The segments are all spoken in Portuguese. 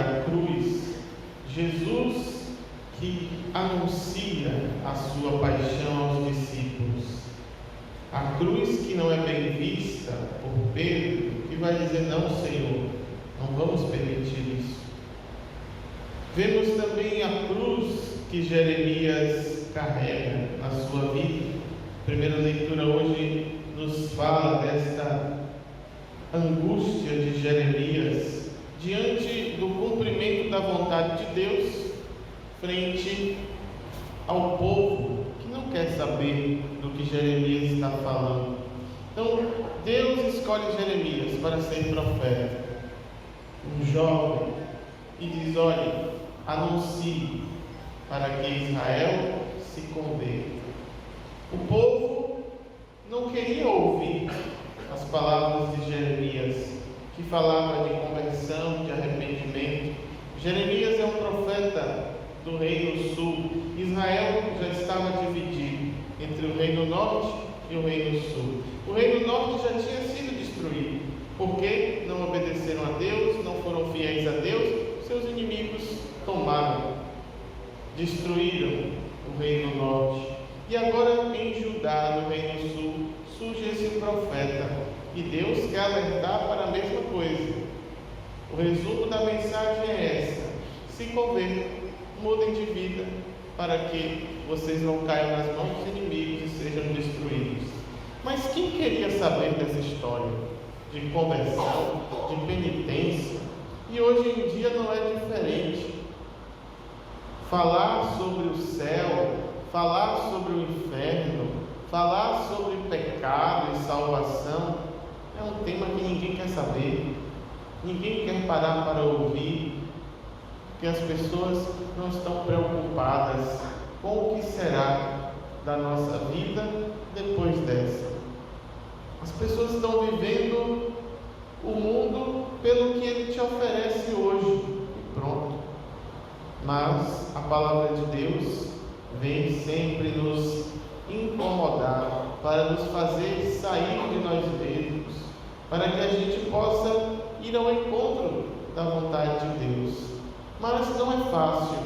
da cruz, Jesus que anuncia a sua paixão aos discípulos. A cruz que não é bem vista por Pedro, que vai dizer: não, Senhor, não vamos permitir isso. Vemos também a cruz que Jeremias carrega na sua vida. A primeira leitura hoje nos fala desta angústia de Jeremias diante do cumprimento da vontade de Deus frente ao povo que não quer saber do que Jeremias está falando. Então Deus escolhe Jeremias para ser profeta, um jovem, e diz: olha, anuncie para que Israel se converta. O povo não queria ouvir as palavras de Jeremias, que falava de conversão, de arrependimento. Jeremias é um profeta do reino sul. Israel já estava dividido entre o reino norte e o reino sul. O reino norte já tinha sido destruído, porque não obedeceram a Deus, não foram fiéis a Deus. Seus inimigos tomaram, destruíram o reino norte. E agora em Judá, no reino sul, surge esse profeta, e Deus quer alertar para a mesma coisa. O resumo da mensagem é essa: se convertam, mudem de vida, para que vocês não caiam nas mãos dos inimigos e sejam destruídos. Mas quem queria saber dessa história de conversão, de penitência? E hoje em dia não é diferente. Falar sobre o céu, falar sobre o inferno, falar sobre pecado e salvação é um tema que ninguém quer saber, ninguém quer parar para ouvir, porque as pessoas não estão preocupadas com o que será da nossa vida depois dessa. As pessoas estão vivendo o mundo pelo que ele te oferece hoje e pronto. Mas a palavra de Deus vem sempre nos incomodar, para nos fazer sair de nós mesmos, para que a gente possa ir ao encontro da vontade de Deus. Mas não é fácil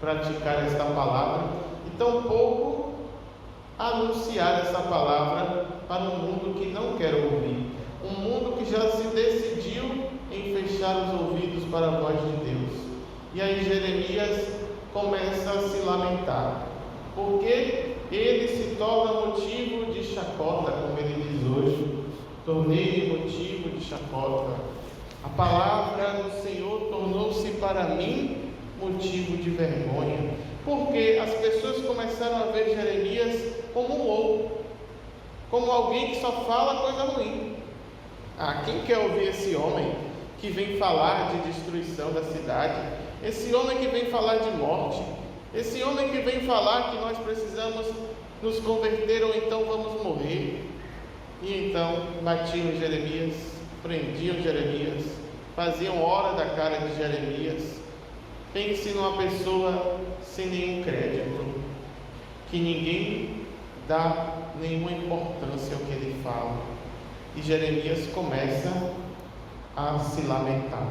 praticar esta palavra e tampouco anunciar essa palavra para um mundo que não quer ouvir, um mundo que já se decidiu em fechar os ouvidos para a voz de Deus. E aí Jeremias começa a se lamentar, porque ele se torna motivo de chacota, como ele diz hoje. Tornei motivo de chacota. A palavra do Senhor tornou-se para mim motivo de vergonha, porque as pessoas começaram a ver Jeremias como um louco, como alguém que só fala coisa ruim. Quem quer ouvir esse homem que vem falar de destruição da cidade? Esse homem que vem falar de morte? Esse homem que vem falar que nós precisamos nos converter ou então vamos morrer? E então batiam em Jeremias, prendiam Jeremias, faziam hora da cara de Jeremias. Pense numa pessoa sem nenhum crédito, que ninguém dá nenhuma importância ao que ele fala. E Jeremias começa a se lamentar.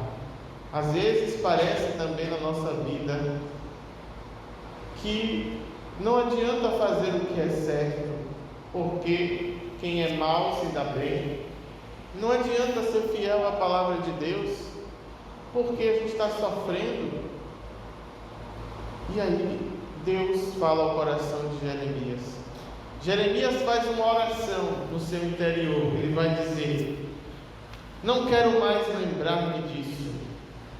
Às vezes parece também na nossa vida que não adianta fazer o que é certo, porque quem é mau se dá bem. Não adianta ser fiel à palavra de Deus, porque a gente está sofrendo. E aí Deus fala ao coração de Jeremias. Jeremias faz uma oração no seu interior. Ele vai dizer: não quero mais lembrar-me disso,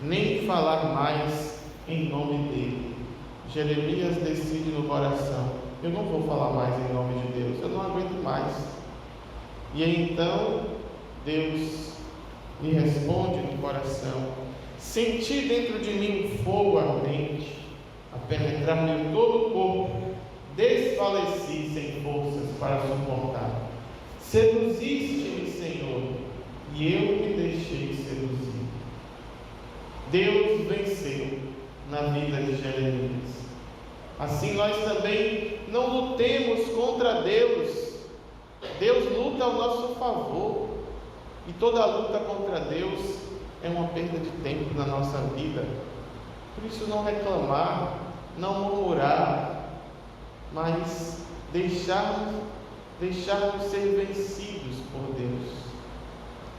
nem falar mais em nome dele. Jeremias decide no coração: eu não vou falar mais em nome de Deus, eu não aguento mais. E aí, então Deus lhe responde no coração: senti dentro de mim um fogo ardente a penetrar-me em todo o corpo, desfaleci sem forças para suportar. Seduziste-me, Senhor, e eu me deixei seduzir. Deus venceu na vida de Jeremias. Assim nós também não lutemos contra Deus. Deus luta ao nosso favor. E toda luta contra Deus é uma perda de tempo na nossa vida. Por isso, não reclamar, não murmurar, mas deixarmos ser vencidos por Deus.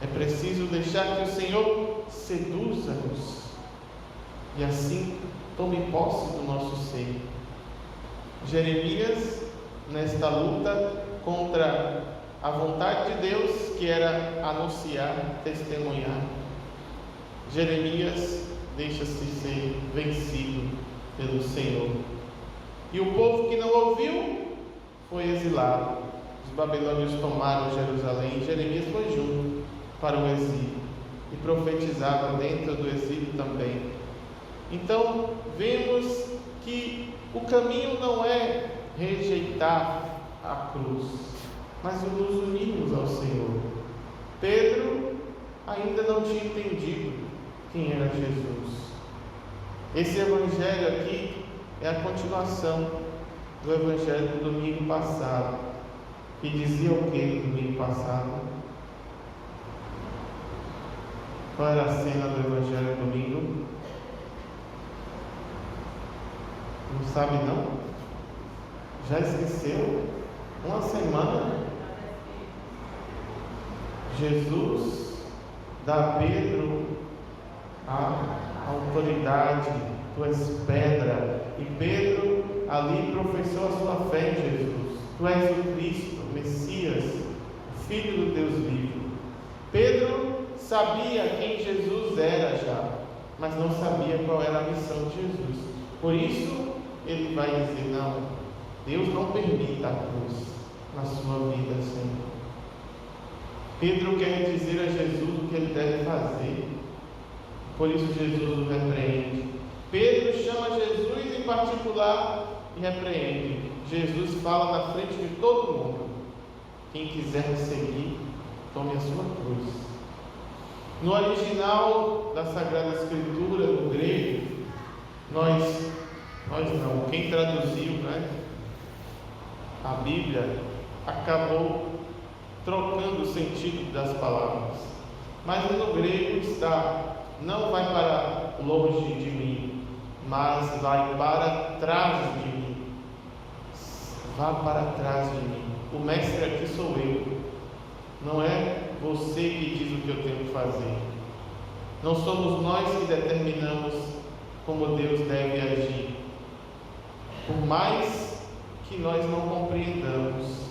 É preciso deixar que o Senhor seduza-nos e assim tome posse do nosso ser. Jeremias, nesta luta contra a vontade de Deus, que era anunciar, testemunhar, Jeremias deixa-se ser vencido pelo Senhor. E o povo que não ouviu foi exilado. Os babilônios tomaram Jerusalém e Jeremias foi junto para o exílio e profetizava dentro do exílio também. Então vemos que o caminho não é rejeitar a cruz, mas nos unirmos ao Senhor. Pedro ainda não tinha entendido quem era Jesus. Esse evangelho aqui é a continuação do evangelho do domingo passado, que dizia o que no domingo passado? Qual era a cena do evangelho do domingo? Não sabe não? Já esqueceu? Uma semana? Jesus dá a Pedro a autoridade: tu és pedra. E Pedro ali professou a sua fé em Jesus: tu és o Cristo, o Messias, o Filho do Deus vivo. Pedro sabia quem Jesus era já, mas não sabia qual era a missão de Jesus. Por isso ele vai dizer: não, Deus não permita a cruz na sua vida, Senhor. Pedro quer dizer a Jesus o que ele deve fazer. Por isso Jesus o repreende. Pedro chama Jesus em particular e repreende. Jesus fala na frente de todo mundo: quem quiser me seguir, tome a sua cruz. No original da Sagrada Escritura, no grego, nós não, quem traduziu, a Bíblia, acabou trocando o sentido das palavras. Mas no grego está: não vai para longe de mim, mas vai para trás de mim. Vá para trás de mim. O mestre aqui sou eu. Não é você que diz o que eu tenho que fazer. Não somos nós que determinamos como Deus deve agir. Por mais que nós não compreendamos,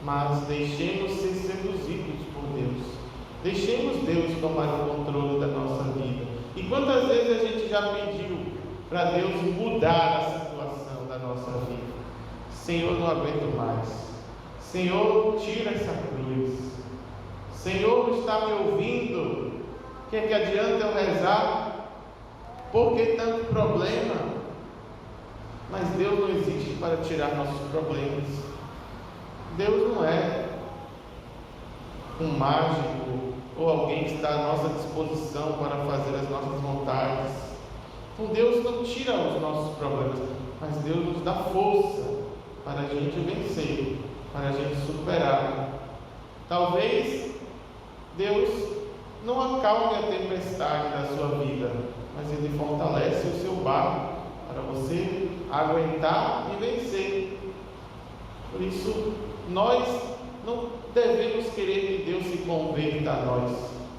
mas deixemos ser seduzidos por Deus. Deixemos Deus tomar o controle da nossa vida. E quantas vezes a gente já pediu para Deus mudar a situação da nossa vida? Senhor, não aguento mais. Senhor, tira essa cruz. Senhor, não está me ouvindo? O que é que adianta eu rezar? Por que tanto problema? Mas Deus não existe para tirar nossos problemas. Deus não é um mágico ou alguém que está à nossa disposição para fazer as nossas vontades. Então Deus não tira os nossos problemas, mas Deus nos dá força para a gente vencer, para a gente superar. Talvez Deus não acalme a tempestade da sua vida, mas Ele fortalece o seu barco para você aguentar e vencer. Por isso, nós não devemos querer que Deus se converta a nós,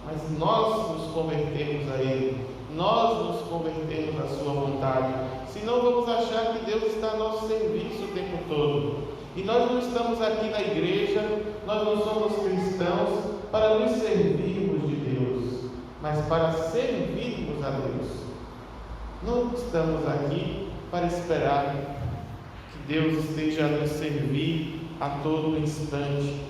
mas nós nos convertemos a Ele, nós nos convertemos à sua vontade. Senão vamos achar que Deus está a nosso serviço o tempo todo. E nós não estamos aqui na igreja, nós não somos cristãos para nos servirmos de Deus, mas para servirmos a Deus. Não estamos aqui para esperar que Deus esteja a nos servir a todo instante.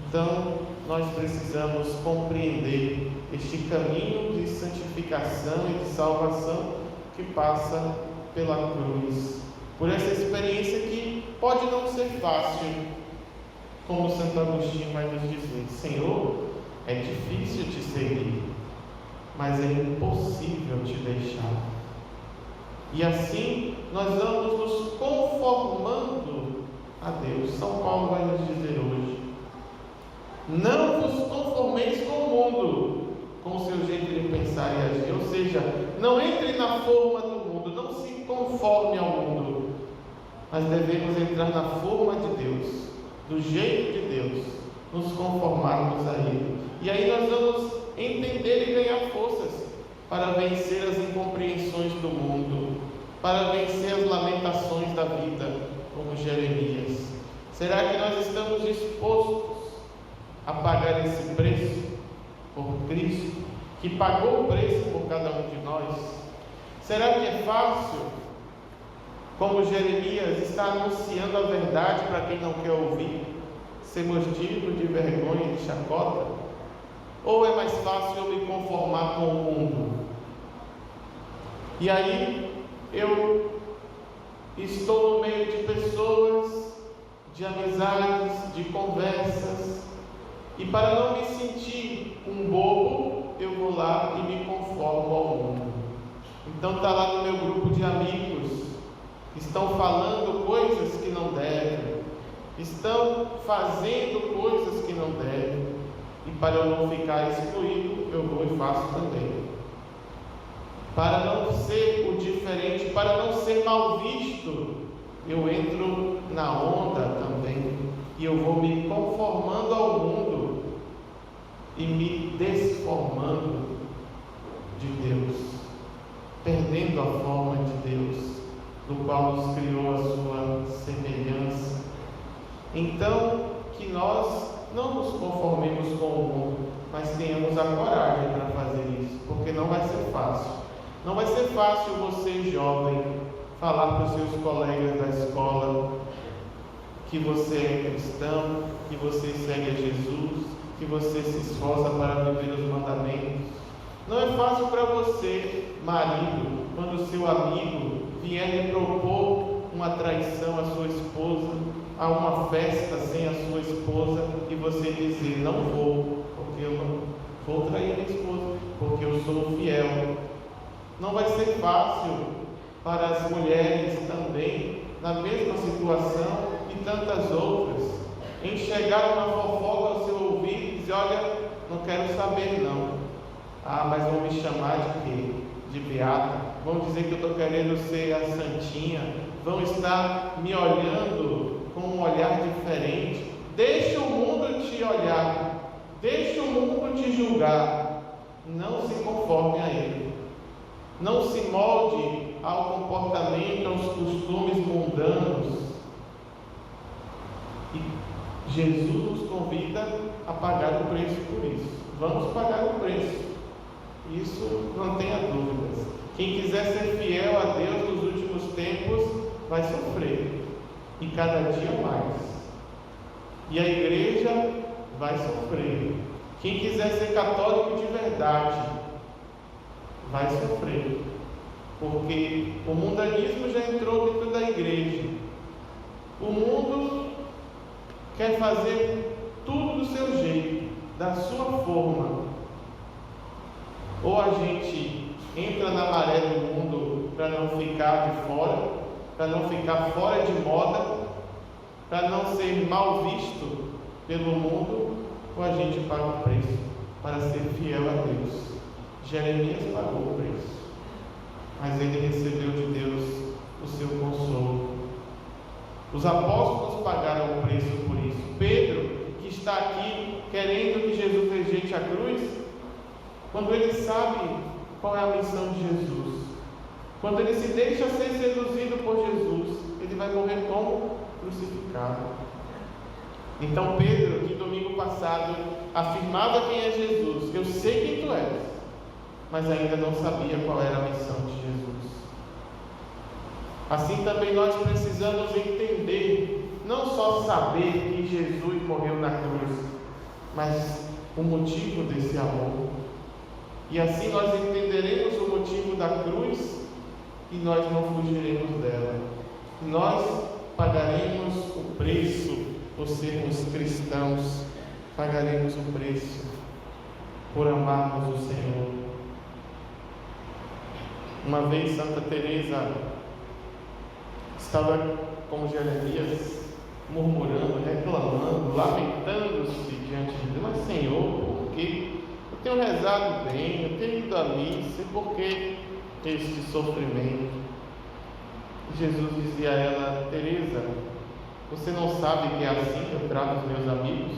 Então, nós precisamos compreender este caminho de santificação e de salvação que passa pela cruz. Por essa experiência que pode não ser fácil, como Santo Agostinho vai nos dizer: Senhor, é difícil te seguir, mas é impossível te deixar. E assim nós vamos nos conformando a Deus. São Paulo vai nos dizer hoje: não vos conformeis com o mundo, com o seu jeito de pensar e agir. Ou seja, não entre na forma do mundo, não se conforme ao mundo, mas devemos entrar na forma de Deus, do jeito de Deus, nos conformarmos a Ele. E aí nós vamos entender e ganhar forças para vencer as incompreensões do mundo, para vencer as lamentações da vida, como Jeremias. Será que nós estamos dispostos a pagar esse preço por Cristo, que pagou o preço por cada um de nós? Será que é fácil, como Jeremias, está anunciando a verdade para quem não quer ouvir, ser motivo de vergonha e de chacota? Ou é mais fácil eu me conformar com o mundo? E aí eu estou no meio de pessoas, de amizades, de conversas, e para não me sentir um bobo, eu vou lá e me conformo ao mundo. Então está lá no meu grupo de amigos, estão falando coisas que não devem, estão fazendo coisas que não devem, e para eu não ficar excluído, eu vou e faço também. Para não ser o diferente, para não ser mal visto, eu entro na onda também, e eu vou me conformando ao mundo e me desformando de Deus, perdendo a forma de Deus, do qual nos criou a sua semelhança. Então, que nós não nos conformemos com o mundo, mas tenhamos a coragem para fazer isso, porque não vai ser fácil. Não vai ser fácil você, jovem, falar para os seus colegas da escola que você é cristão, que você segue a Jesus, que você se esforça para viver os mandamentos. Não é fácil para você, marido, quando o seu amigo vier lhe propor uma traição à sua esposa, a uma festa sem a sua esposa, e você dizer: não vou, porque eu não vou trair a minha esposa, porque eu sou fiel. Não vai ser fácil para as mulheres também, na mesma situação, e tantas outras, enxergar uma fofoca ao seu ouvido e dizer: olha, não quero saber não. Ah, mas vão me chamar de quê? De beata? Vão dizer que eu estou querendo ser a santinha? Vão estar me olhando com um olhar diferente? Deixa o mundo te olhar, deixa o mundo te julgar, não se conforme a ele. Não se molde ao comportamento, aos costumes mundanos. E Jesus nos convida a pagar o preço por isso. Vamos pagar o preço. Isso não tenha dúvidas. Quem quiser ser fiel a Deus nos últimos tempos vai sofrer. E cada dia mais. E a igreja vai sofrer. Quem quiser ser católico de verdade vai sofrer, porque o mundanismo já entrou dentro da igreja. O mundo quer fazer tudo do seu jeito, da sua forma. Ou a gente entra na maré do mundo para não ficar de fora, para não ficar fora de moda, para não ser mal visto pelo mundo, ou a gente paga o preço para ser fiel a Deus. Jeremias pagou o preço, mas ele recebeu de Deus o seu consolo. Os apóstolos pagaram o preço por isso. Pedro, que está aqui querendo que Jesus rejeite a cruz, quando ele sabe qual é a missão de Jesus, quando ele se deixa ser seduzido por Jesus, ele vai morrer como crucificado. Então Pedro, que domingo passado afirmava quem é Jesus: eu sei quem tu és, mas ainda não sabia qual era a missão de Jesus. Assim também nós precisamos entender, não só saber que Jesus morreu na cruz, mas o motivo desse amor. E assim nós entenderemos o motivo da cruz e nós não fugiremos dela. Nós pagaremos o preço por sermos cristãos, pagaremos o preço por amarmos o Senhor. Uma vez Santa Teresa estava como Jeremias, murmurando, reclamando, lamentando-se diante de Deus: mas Senhor, por quê? tenho rezado bem, eu tenho ido à missa, e por que este sofrimento? Jesus dizia a ela: Teresa, você não sabe que é assim que eu trato os meus amigos?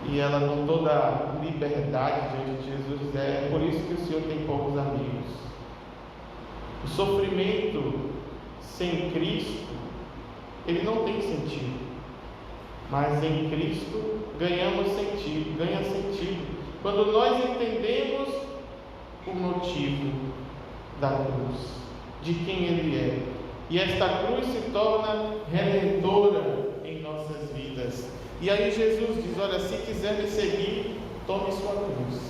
E ela, com toda a liberdade diante de Jesus, diz: é por isso que o Senhor tem poucos amigos. O sofrimento sem Cristo, ele não tem sentido, mas em Cristo ganhamos sentido, ganha sentido, quando nós entendemos o motivo da cruz, de quem Ele é, e esta cruz se torna redentora em nossas vidas. E aí Jesus diz: olha, se quiser me seguir, tome sua cruz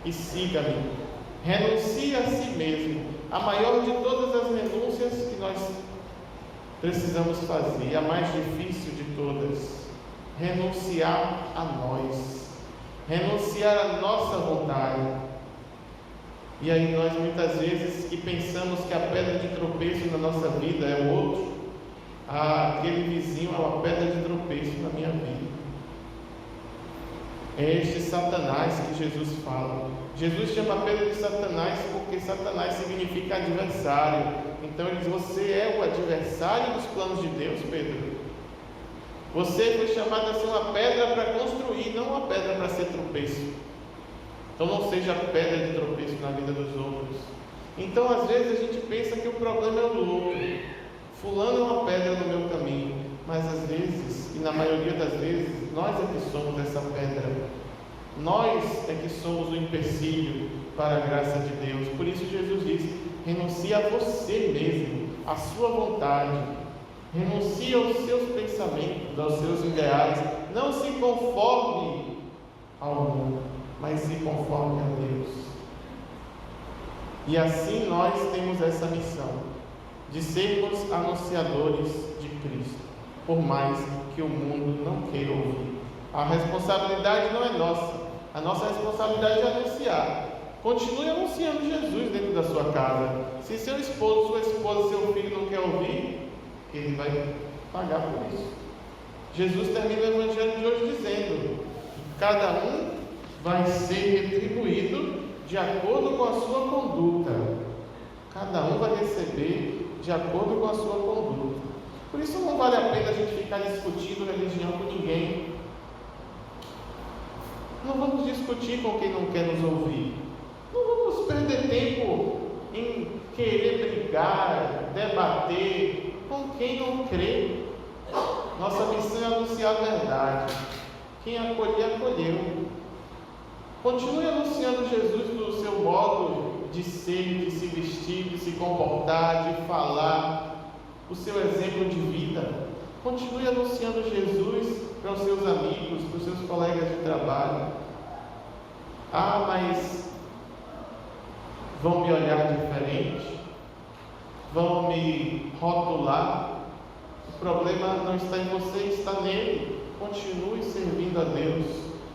e siga-me. Renuncie a si mesmo, a maior de todas as renúncias que nós precisamos fazer, a mais difícil de todas, renunciar a nós, renunciar à nossa vontade. E aí nós muitas vezes que pensamos que a pedra de tropeço na nossa vida é o outro, aquele vizinho é uma pedra de tropeço na minha vida. É este Satanás que Jesus fala. Jesus chama a pedra de Satanás porque Satanás significa adversário. Então ele diz: você é o adversário dos planos de Deus, Pedro. Você foi chamado a ser uma pedra para construir, não uma pedra para ser tropeço. Então não seja pedra de tropeço na vida dos outros. Então às vezes a gente pensa que o problema é o outro. Fulano é uma pedra no meu caminho. Mas às vezes, e na maioria das vezes, nós é que somos essa pedra. Nós é que somos o empecilho para a graça de Deus. Por isso Jesus diz: renuncie a você mesmo, à sua vontade. Renuncie aos seus pensamentos, aos seus ideais. Não se conforme ao mundo, mas se conforme a Deus. E assim nós temos essa missão de sermos anunciadores de Cristo, por mais que o mundo não queira ouvir. A responsabilidade não é nossa, a nossa responsabilidade é anunciar. Continue anunciando Jesus dentro da sua casa. Se seu esposo, sua esposa, seu filho não quer ouvir, ele vai pagar por isso. Jesus termina o Evangelho de hoje dizendo: cada um vai ser retribuído de acordo com a sua conduta. Cada um vai receber de acordo com a sua conduta. Por isso não vale a pena a gente ficar discutindo religião com ninguém. Não vamos discutir com quem não quer nos ouvir. Não vamos perder tempo em querer brigar, debater com quem não crê. Nossa missão é anunciar a verdade. Quem acolher, acolheu. Continue anunciando Jesus do seu modo de ser, de se vestir, de se comportar, de falar, o seu exemplo de vida. Continue anunciando Jesus para os seus amigos, para os seus colegas de trabalho. Ah, mas vão me olhar diferente? Vão me rotular? O problema não está em você, está nele. Continue servindo a Deus.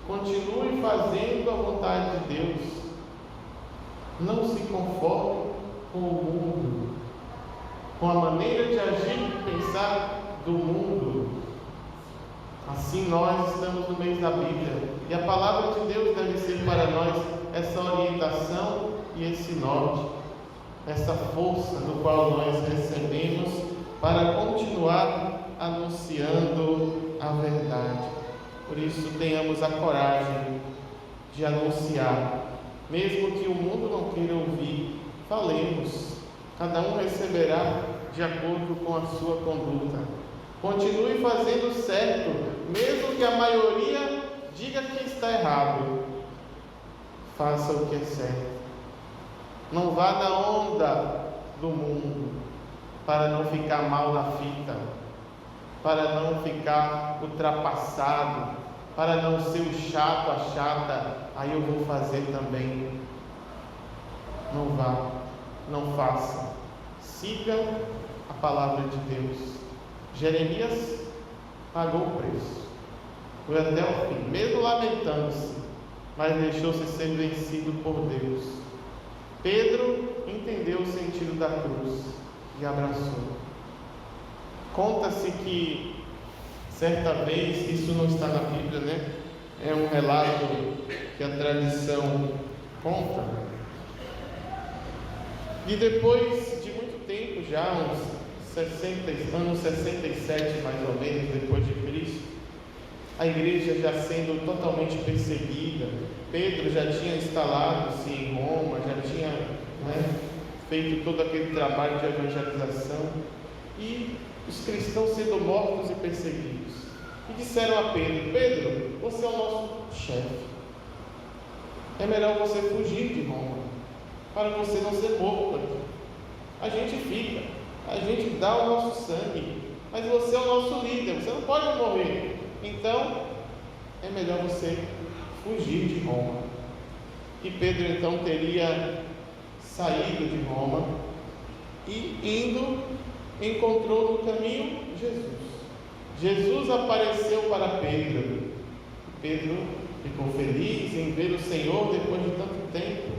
Continue fazendo a vontade de Deus. Não se conforme com o mundo, com a maneira de agir e pensar do mundo. Assim nós estamos no meio da Bíblia, e a palavra de Deus deve ser para nós essa orientação e esse norte, essa força do qual nós recebemos para continuar anunciando a verdade. Por isso tenhamos a coragem de anunciar, mesmo que o mundo não queira ouvir, falemos. Cada um receberá de acordo com a sua conduta. Continue fazendo certo, mesmo que a maioria diga que está errado. Faça o que é certo. Não vá na onda do mundo, para não ficar mal na fita, para não ficar ultrapassado, para não ser o chato, a chata, aí eu vou fazer também. Não vá, não faça. Siga a palavra de Deus. Jeremias pagou o preço, foi até o fim, mesmo lamentando-se, mas deixou-se ser vencido por Deus. Pedro entendeu o sentido da cruz e abraçou. Conta-se que certa vez, isso não está na Bíblia, né? É um relato que a tradição conta. E depois de muito tempo, já uns 67 mais ou menos depois de Cristo, a igreja já sendo totalmente perseguida, Pedro já tinha instalado-se em Roma, já tinha feito todo aquele trabalho de evangelização, e os cristãos sendo mortos e perseguidos. E disseram a Pedro: Pedro, você é o nosso chefe, é melhor você fugir de Roma, para você não ser morto aqui. A gente fica, a gente dá o nosso sangue, mas você é o nosso líder, você não pode morrer. Então, é melhor você fugir de Roma. E Pedro então teria saído de Roma e indo, encontrou no caminho Jesus. Jesus apareceu para Pedro. Pedro ficou feliz em ver o Senhor depois de tanto tempo.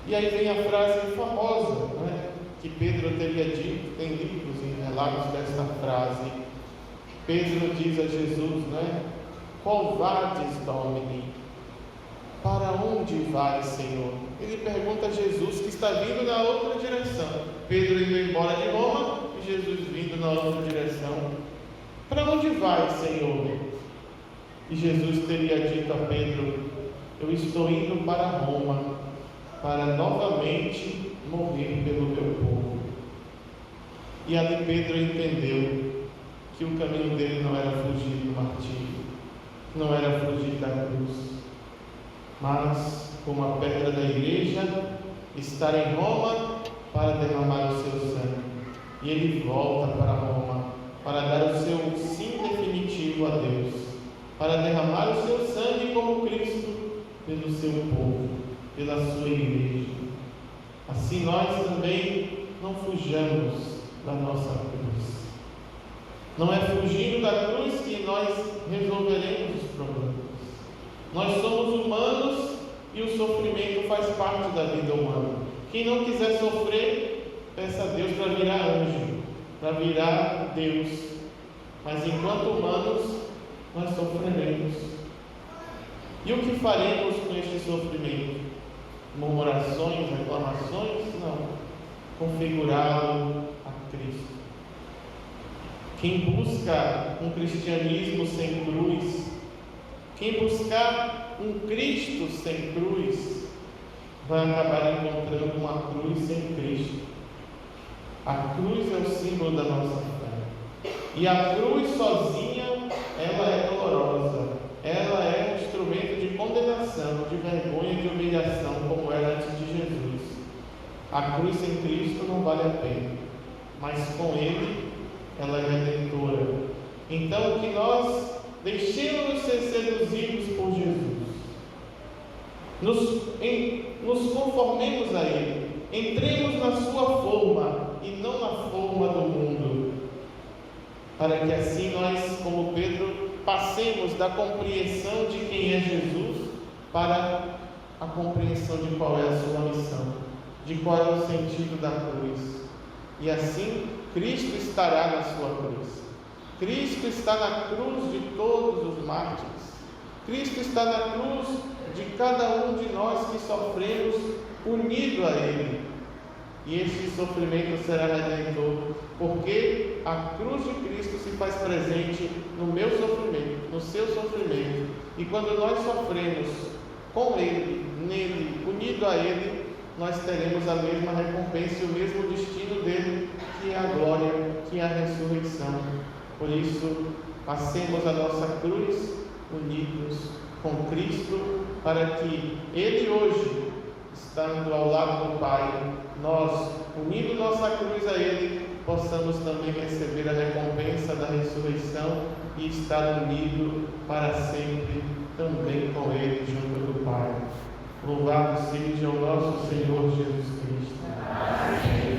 E aí vem a frase famosa, que Pedro teria dito, tem livros e relatos desta frase. Pedro diz a Jesus, qual vades, Domini? Para onde vai, Senhor? Ele pergunta a Jesus, que está vindo na outra direção. Pedro indo embora de Roma e Jesus vindo na outra direção. Para onde vai, Senhor? E Jesus teria dito a Pedro: eu estou indo para Roma, para novamente morrer pelo meu povo. E ali Pedro entendeu que o caminho dele não era fugir do martírio, não era fugir da cruz, mas, como a pedra da igreja, estar em Roma para derramar o seu sangue. E ele volta para Roma para dar o seu sim definitivo a Deus, para derramar o seu sangue como Cristo pelo seu povo, pela sua igreja. Assim nós também não fujamos da nossa cruz. Não é fugindo da cruz que nós resolveremos os problemas. Nós somos humanos e o sofrimento faz parte da vida humana. Quem não quiser sofrer, peça a Deus para virar anjo, para virar Deus. Mas enquanto humanos, nós sofreremos. E o que faremos com este sofrimento? Murmurações, reclamações? Não. Configurá-lo a Cristo. Quem busca um cristianismo sem cruz, quem buscar um Cristo sem cruz, vai acabar encontrando uma cruz sem Cristo. A cruz é o símbolo da nossa fé. E a cruz sozinha, ela é dolorosa. Ela é um instrumento de condenação, de vergonha, de humilhação, como era antes de Jesus. A cruz sem Cristo não vale a pena, mas com Ele, ela é redentora. Então, que nós deixemos ser seduzidos por Jesus, nos conformemos a Ele, entremos na sua forma e não na forma do mundo, para que assim nós, como Pedro, passemos da compreensão de quem é Jesus para a compreensão de qual é a sua missão, de qual é o sentido da cruz. E assim Cristo estará na sua cruz. Cristo está na cruz de todos os mártires. Cristo está na cruz de cada um de nós que sofremos unido a Ele. E este sofrimento será redentor, porque a cruz de Cristo se faz presente no meu sofrimento, no seu sofrimento. E quando nós sofremos com Ele, nele, unido a Ele, nós teremos a mesma recompensa e o mesmo destino dele, que é a glória, que é a ressurreição. Por isso, passemos a nossa cruz unidos com Cristo, para que Ele hoje, estando ao lado do Pai, nós, unindo nossa cruz a Ele, possamos também receber a recompensa da ressurreição e estar unidos para sempre também com Ele junto do Pai. Louvado seja o nosso Senhor Jesus Cristo. Amém.